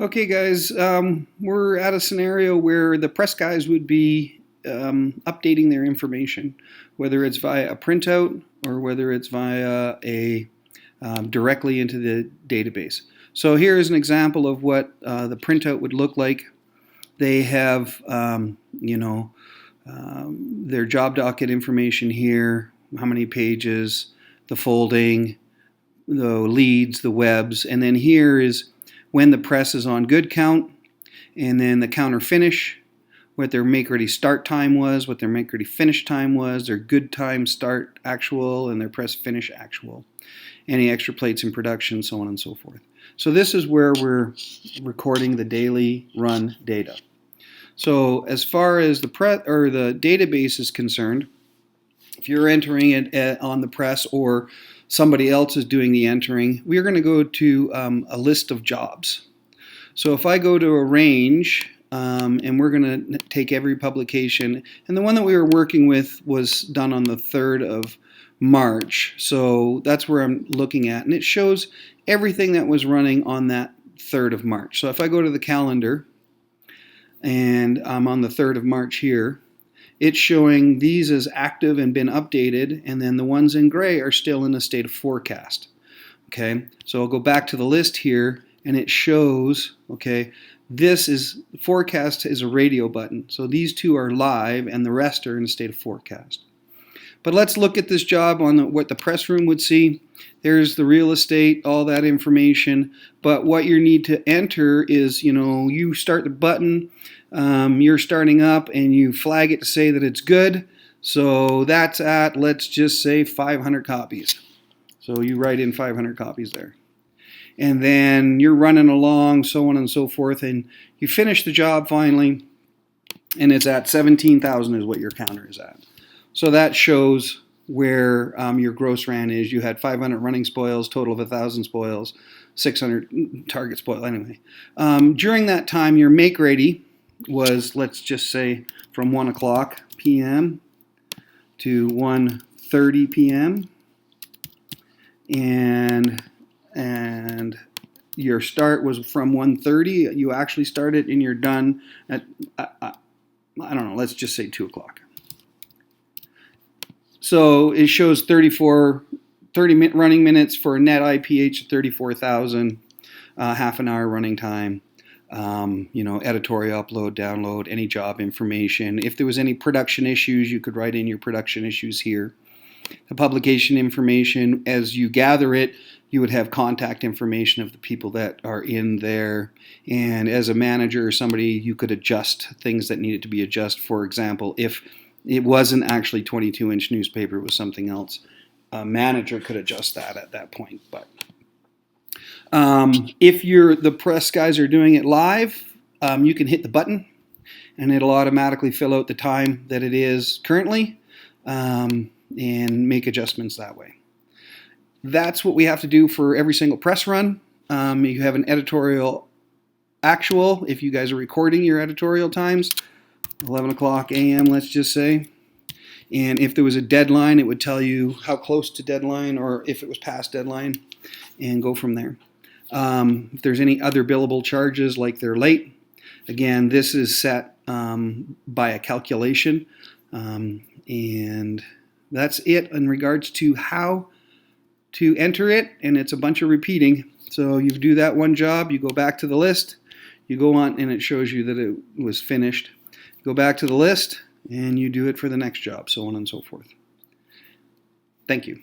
Okay, guys, we're at a scenario where the press guys would be updating their information, whether it's via a printout or whether it's via a directly into the database. So here is an example of what the printout would look like. They have, their job docket information here, how many pages, the folding, the leads, the webs, and then here is when the press is on good count, and then the counter finish, what their make ready start time was, what their make ready finish time was, their good time start actual, and their press finish actual, any extra plates in production, so on and so forth. So this is where we're recording the daily run data. So as far as the database is concerned, if you're entering it on the press or somebody else is doing the entering, we're going to go to a list of jobs. So if I go to arrange, and we're going to take every publication, and the one that we were working with was done on the 3rd of March, so that's where I'm looking at, and it shows everything that was running on that 3rd of March. So if I go to the calendar, and I'm on the 3rd of March here, it's showing these as active and been updated, and then the ones in gray are still in a state of forecast. Okay, so I'll go back to the list here, and it shows, okay, this is, forecast is a radio button. So these two are live, and the rest are in a state of forecast. But let's look at this job on what the press room would see. There's the real estate, all that information. But what you need to enter is, you start the button, you're starting up, and you flag it to say that it's good. So that's at, let's just say, 500 copies. So you write in 500 copies there. And then you're running along, so on and so forth, and you finish the job finally, and it's at 17,000 is what your counter is at. So that shows where your gross ran is. You had 500 running spoils, total of 1,000 spoils, 600 target spoil. Anyway, during that time, your make ready was, let's just say, from 1 o'clock p.m. to 1:30 p.m. and your start was from 1:30. You actually started and you're done at I don't know. Let's just say 2 o'clock. So it shows 30 running minutes for a net IPH of 34,000, half an hour running time. Editorial upload, download, any job information. If there was any production issues, you could write in your production issues here. The publication information, as you gather it, you would have contact information of the people that are in there. And as a manager or somebody, you could adjust things that needed to be adjusted. For example, if it wasn't actually 22-inch newspaper, it was something else, a manager could adjust that at that point. But if the press guys are doing it live, you can hit the button and it'll automatically fill out the time that it is currently, and make adjustments that way. That's what we have to do for every single press run. You have an editorial actual if you guys are recording your editorial times, 11 o'clock a.m., let's just say. And if there was a deadline, it would tell you how close to deadline or if it was past deadline, and go from there. If there's any other billable charges like they're late, again, this is set by a calculation. And that's it in regards to how to enter it, and it's a bunch of repeating. So you do that one job, you go back to the list, you go on, and it shows you that it was finished. Go back to the list, and you do it for the next job, so on and so forth. Thank you.